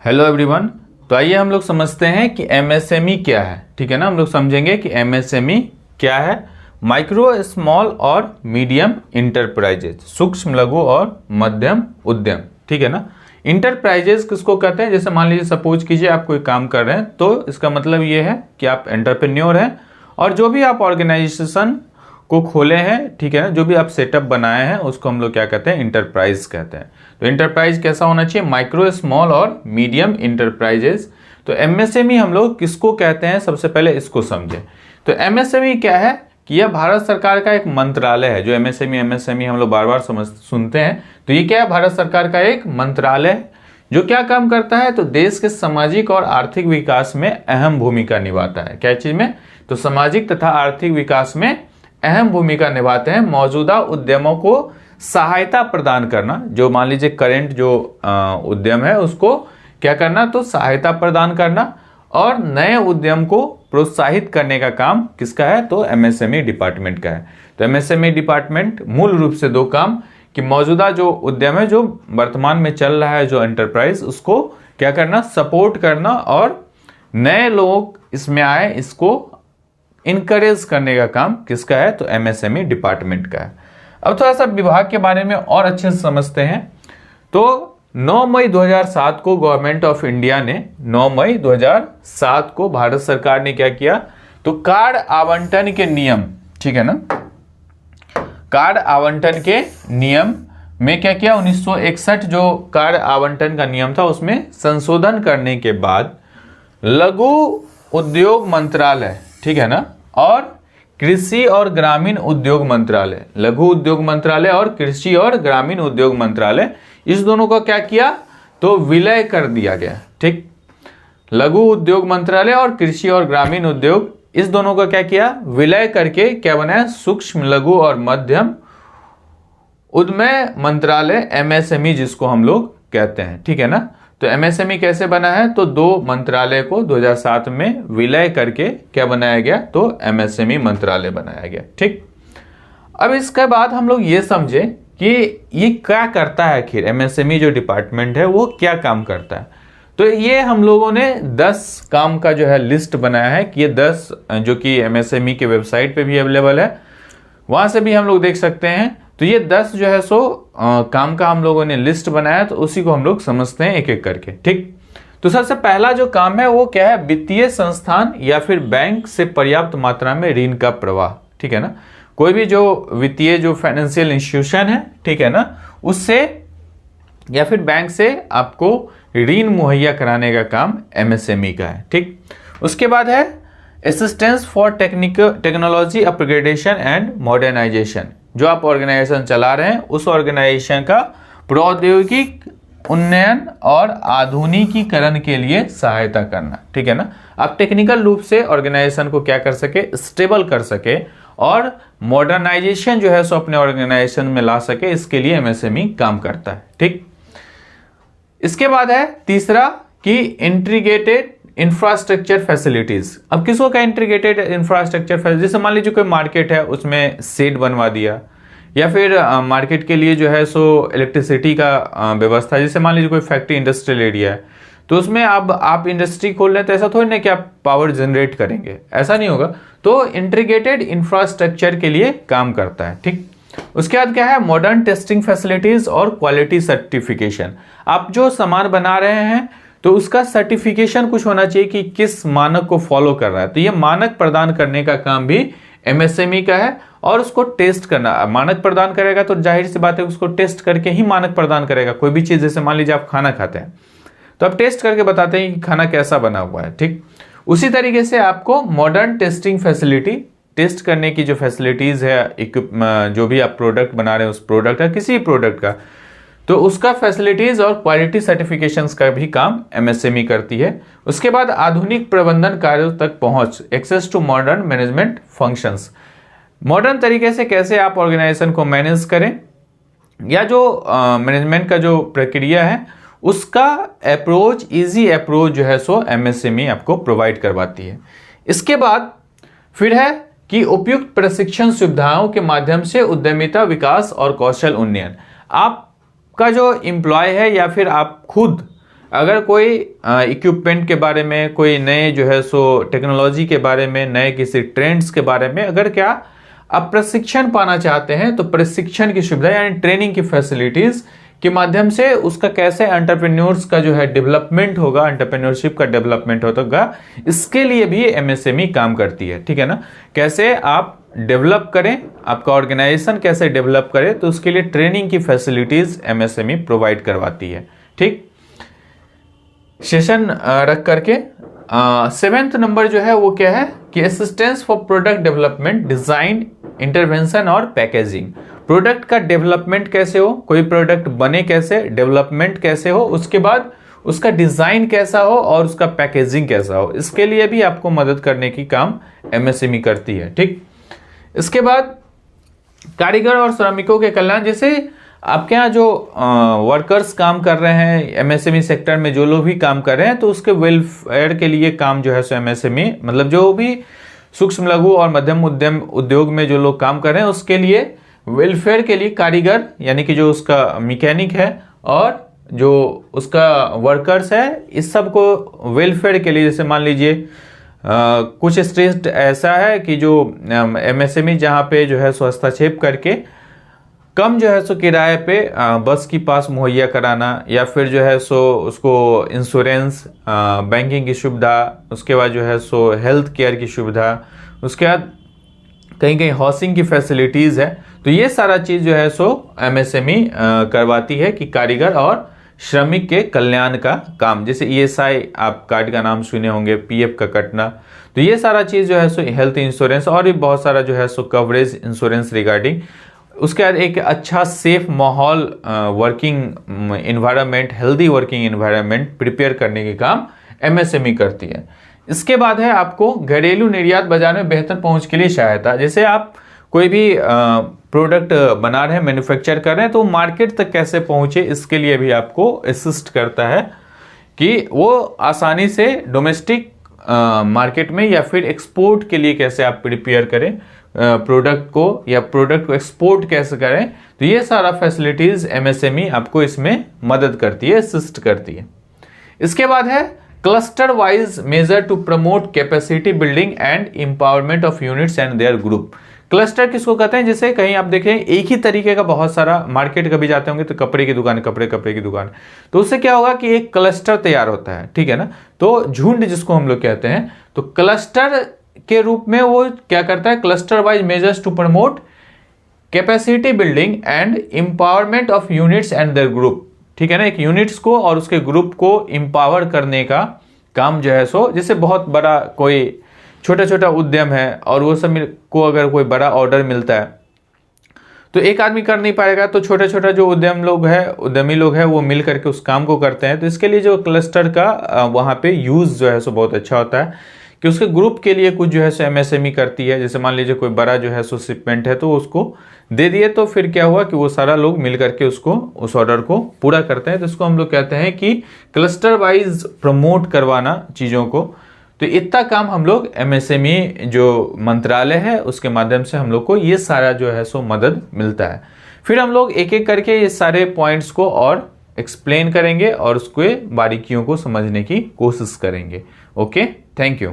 Hello everyone. तो आइए हम लोग समझते हैं कि एमएसएमई क्या है। ठीक है ना, हम लोग समझेंगे कि एमएसएमई क्या है। माइक्रो स्मॉल और मीडियम इंटरप्राइजेज, सूक्ष्म लघु और मध्यम उद्यम। ठीक है ना। इंटरप्राइजेज किसको कहते हैं? जैसे मान लीजिए सपोज कीजिए आप कोई काम कर रहे हैं, तो इसका मतलब ये है कि आप एंटरप्रेन्योर हैं और जो भी आप ऑर्गेनाइजेशन को खोले हैं, ठीक है ना, जो भी आप सेटअप बनाए हैं उसको हम लोग क्या कहते हैं? इंटरप्राइज कहते हैं। तो इंटरप्राइज कैसा होना चाहिए? माइक्रो स्मॉल और मीडियम इंटरप्राइजेस। तो एमएसएमई हम लोग किसको कहते हैं, सबसे पहले इसको समझें। तो एमएसएमई क्या है कि यह भारत सरकार का एक मंत्रालय है। जो एमएसएमई हम लोग बार बार सुनते हैं, तो ये क्या है? भारत सरकार का एक मंत्रालय है जो क्या काम करता है? तो देश के सामाजिक और आर्थिक विकास में अहम भूमिका निभाता है। क्या चीज में? तो सामाजिक तथा आर्थिक विकास में अहम भूमिका निभाते हैं। मौजूदा उद्यमों को सहायता प्रदान करना, जो मान लीजिए करेंट जो उद्यम है उसको क्या करना? तो सहायता प्रदान करना, और नए उद्यम को प्रोत्साहित करने का काम किसका है? तो एमएसएमई डिपार्टमेंट का है। तो एमएसएमई डिपार्टमेंट मूल रूप से दो काम कि मौजूदा जो उद्यम है, जो वर्तमान में चल रहा है, जो एंटरप्राइज, उसको क्या करना? सपोर्ट करना, और नए लोग इसमें आए इसको इनकरेज करने का काम किसका है? तो एमएसएमई डिपार्टमेंट का है। अब थोड़ा सा विभाग के बारे में और अच्छे से समझते हैं। तो 9 मई 2007 को गवर्नमेंट ऑफ इंडिया ने 9 मई 2007 को भारत सरकार ने क्या किया? तो कार्ड आवंटन के नियम, ठीक है ना, कार्ड आवंटन के नियम में क्या किया? 1961 जो कार्ड आवंटन का नियम था उसमें संशोधन करने के बाद लघु उद्योग मंत्रालय, ठीक है ना, और कृषि और ग्रामीण उद्योग मंत्रालय, लघु उद्योग मंत्रालय और कृषि और ग्रामीण उद्योग मंत्रालय, इस दोनों का क्या किया? तो विलय कर दिया गया। ठीक, लघु उद्योग मंत्रालय और कृषि और ग्रामीण उद्योग, इस दोनों का क्या किया? विलय करके क्या बनाया? सूक्ष्म लघु और मध्यम उद्यम मंत्रालय, एमएसएमई जिसको हम लोग कहते हैं। ठीक है ना। तो एमएसएमई कैसे बना है? तो दो मंत्रालय को 2007 में विलय करके क्या बनाया गया? तो एमएसएमई मंत्रालय बनाया गया। ठीक, अब इसके बाद हम लोग ये समझे कि ये क्या करता है आखिर, एमएसएमई जो डिपार्टमेंट है वो क्या काम करता है। तो ये हम लोगों ने 10 काम का जो है लिस्ट बनाया है कि ये 10, जो कि एमएसएमई के वेबसाइट पे भी अवेलेबल है, वहां से भी हम लोग देख सकते हैं। तो ये 10 जो है सो काम का हम लोगों ने लिस्ट बनाया, तो उसी को हम लोग समझते हैं एक एक करके। ठीक, तो सबसे पहला जो काम है वो क्या है? वित्तीय संस्थान या फिर बैंक से पर्याप्त मात्रा में ऋण का प्रवाह। ठीक है ना, कोई भी जो वित्तीय जो फाइनेंशियल इंस्टीट्यूशन है, ठीक है ना, उससे या फिर बैंक से आपको ऋण मुहैया कराने का काम एमएसएमई का है। ठीक, उसके बाद है assistance for technology upgradation and modernisation. जो आप ऑर्गेनाइजेशन चला रहे हैं उस ऑर्गेनाइजेशन का प्रौद्योगिक उन्नयन और आधुनिकीकरण के लिए सहायता करना। ठीक है ना, आप टेक्निकल रूप से ऑर्गेनाइजेशन को क्या कर सके? स्टेबल कर सके, और मॉडर्नाइजेशन जो है सो अपने ऑर्गेनाइजेशन में ला सके, इसके लिए एमएसएमई काम करता है। ठीक, इसके बाद है तीसरा कि इंटीग्रेटेड इंफ्रास्ट्रक्चर फैसिलिटीज। अब किसको का इंटीग्रेटेड इंफ्रास्ट्रक्चर फैसिलिटी? जैसे मान लीजिए कोई मार्केट है, उसमें शेड बनवा दिया, या फिर मार्केट के लिए जो है सो इलेक्ट्रिसिटी का व्यवस्था। जैसे मान लीजिए कोई फैक्ट्री इंडस्ट्रियल एरिया है, तो उसमें अब आप इंडस्ट्री खोल रहे हैं, तो ऐसा थोड़ी ना कि आप पावर जनरेट करेंगे, ऐसा नहीं होगा। तो इंटीग्रेटेड इंफ्रास्ट्रक्चर के लिए काम करता है। ठीक, उसके बाद क्या है? मॉडर्न टेस्टिंग फैसिलिटीज और क्वालिटी सर्टिफिकेशन। आप जो सामान बना रहे हैं तो उसका सर्टिफिकेशन कुछ होना चाहिए कि किस मानक को फॉलो कर रहा है। तो ये मानक प्रदान करने का काम भी एमएसएमई का है, और उसको टेस्ट करना। मानक प्रदान करेगा तो जाहिर सी बात है उसको टेस्ट करके ही मानक प्रदान करेगा। कोई भी चीज, जैसे मान लीजिए आप खाना खाते हैं तो आप टेस्ट करके बताते हैं कि खाना कैसा बना हुआ है। ठीक, उसी तरीके से आपको मॉडर्न टेस्टिंग फैसिलिटी, टेस्ट करने की जो फैसिलिटीज है, जो भी आप प्रोडक्ट बना रहे हैं उस प्रोडक्ट का, किसी प्रोडक्ट का, तो उसका फैसिलिटीज और क्वालिटी सर्टिफिकेशंस का भी काम एमएसएमई करती है। उसके बाद आधुनिक प्रबंधन कार्यों तक पहुंच, access to modern management functions. Modern तरीके से कैसे आप ऑर्गेनाइजेशन को मैनेज करें, या जो मैनेजमेंट का जो प्रक्रिया है उसका अप्रोच, इजी अप्रोच जो है सो एमएसएमई आपको प्रोवाइड करवाती है। इसके बाद फिर है कि उपयुक्त प्रशिक्षण सुविधाओं के माध्यम से उद्यमिता विकास और कौशल उन्नयन। आपका जो एम्प्लॉय है या फिर आप खुद अगर कोई इक्विपमेंट के बारे में, कोई नए जो है सो टेक्नोलॉजी के बारे में, नए किसी ट्रेंड्स के बारे में अगर क्या आप प्रशिक्षण पाना चाहते हैं, तो प्रशिक्षण की सुविधा यानी ट्रेनिंग की फैसिलिटीज के माध्यम से उसका कैसे एंटरप्रेन्योर्स का जो है डेवलपमेंट होगा, एंटरप्रेन्योरशिप का डेवलपमेंट होगा, इसके लिए भी एमएसएमई काम करती है। ठीक है ना, कैसे आप डेवलप करें, आपका ऑर्गेनाइजेशन कैसे डेवलप करे, तो उसके लिए ट्रेनिंग की फैसिलिटीज एमएसएमई प्रोवाइड करवाती है। ठीक, सेशन रख करके 7th नंबर जो है वो क्या है कि assistance for product development, design, intervention और पैकेजिंग। प्रोडक्ट का डेवलपमेंट कैसे हो, कोई प्रोडक्ट बने कैसे, डेवलपमेंट कैसे हो, उसके बाद उसका डिजाइन कैसा हो और उसका पैकेजिंग कैसा हो, इसके लिए भी आपको मदद करने की काम एमएसएमई करती है। ठीक, इसके बाद कारीगर और श्रमिकों के कल्याण, जैसे आपके यहाँ जो वर्कर्स काम कर रहे हैं एमएसएमई सेक्टर में, जो लोग भी काम कर रहे हैं, तो उसके वेलफेयर के लिए काम जो है सो एमएसएमई, मतलब जो भी सूक्ष्म लघु और मध्यम उद्यम उद्योग में जो लोग काम कर रहे हैं उसके लिए वेलफेयर के लिए कारीगर यानी कि जो उसका मैकेनिक है और जो उसका वर्कर्स है, इस सब को वेलफेयर के लिए, जैसे मान लीजिए कुछ स्टेट ऐसा है कि जो एमएसएमई जहाँ पे जो है सो हस्तक्षेप करके कम जो है सो किराए पे बस की पास मुहैया कराना, या फिर जो है सो उसको इंश्योरेंस, बैंकिंग की सुविधा, उसके बाद जो है सो हेल्थ केयर की सुविधा, उसके बाद कहीं कहीं हाउसिंग की फैसिलिटीज़ है, तो ये सारा चीज़ जो है सो एमएसएमई करवाती है कि कारीगर और श्रमिक के कल्याण का काम। जैसे ईएसआई आप कार्ड का नाम सुने होंगे, पीएफ का कटना, तो ये सारा चीज़ जो है सो हेल्थ इंश्योरेंस और भी बहुत सारा जो है सो कवरेज इंश्योरेंस रिगार्डिंग, उसके बाद एक अच्छा सेफ माहौल, working environment, healthy working environment prepare करने के काम एमएसएमई करती है। इसके बाद है आपको घरेलू निर्यात बाजार में बेहतर पहुंच के लिए सहायता। जैसे आप कोई भी प्रोडक्ट बना रहे हैं, मैन्युफैक्चर कर रहे हैं, तो मार्केट तक कैसे पहुंचे, इसके लिए भी आपको असिस्ट करता है कि वो आसानी से डोमेस्टिक मार्केट में या फिर एक्सपोर्ट के लिए कैसे आप प्रिपेयर करें प्रोडक्ट को, या प्रोडक्ट को एक्सपोर्ट कैसे करें, तो ये सारा फैसिलिटीज एमएसएमई आपको इसमें मदद करती है, असिस्ट करती है। इसके बाद है cluster wise measure to promote capacity building and empowerment of units and their group. Cluster किसको कहते हैं, जैसे कहीं आप देखें एक ही तरीके का बहुत सारा, मार्केट कभी जाते होंगे तो कपड़े की दुकान, कपड़े की दुकान, तो उससे क्या होगा कि एक क्लस्टर तैयार होता है। ठीक है ना, तो झुंड जिसको हम लोग कहते हैं, तो क्लस्टर के रूप में वो क्या करता है, cluster wise measures to promote capacity building and empowerment of units and their group. ठीक है ना, एक यूनिट्स को और उसके ग्रुप को एम्पावर करने का काम जो है सो, जैसे बहुत बड़ा कोई छोटा छोटा उद्यम है और वो सब को अगर कोई बड़ा ऑर्डर मिलता है तो एक आदमी कर नहीं पाएगा, तो छोटा छोटा जो उद्यमी लोग हैं वो मिल करके उस काम को करते हैं। तो इसके लिए जो क्लस्टर का वहाँ पे यूज जो है सो बहुत अच्छा होता है कि उसके ग्रुप के लिए कुछ जो है सो एमएसएमई करती है। जैसे मान लीजिए कोई बड़ा जो है सो शिपमेंट है तो उसको दे दिए, तो फिर क्या हुआ कि वो सारा लोग मिल करके उसको उस ऑर्डर को पूरा करते हैं। तो इसको हम लोग कहते हैं कि क्लस्टर वाइज प्रमोट करवाना चीज़ों को। तो इतना काम हम लोग एमएसएमई जो मंत्रालय है उसके माध्यम से हम लोग को ये सारा जो है सो मदद मिलता है। फिर हम लोग एक एक करके ये सारे पॉइंट्स को और एक्सप्लेन करेंगे और उसके बारीकियों को समझने की कोशिश करेंगे। Okay, thank you.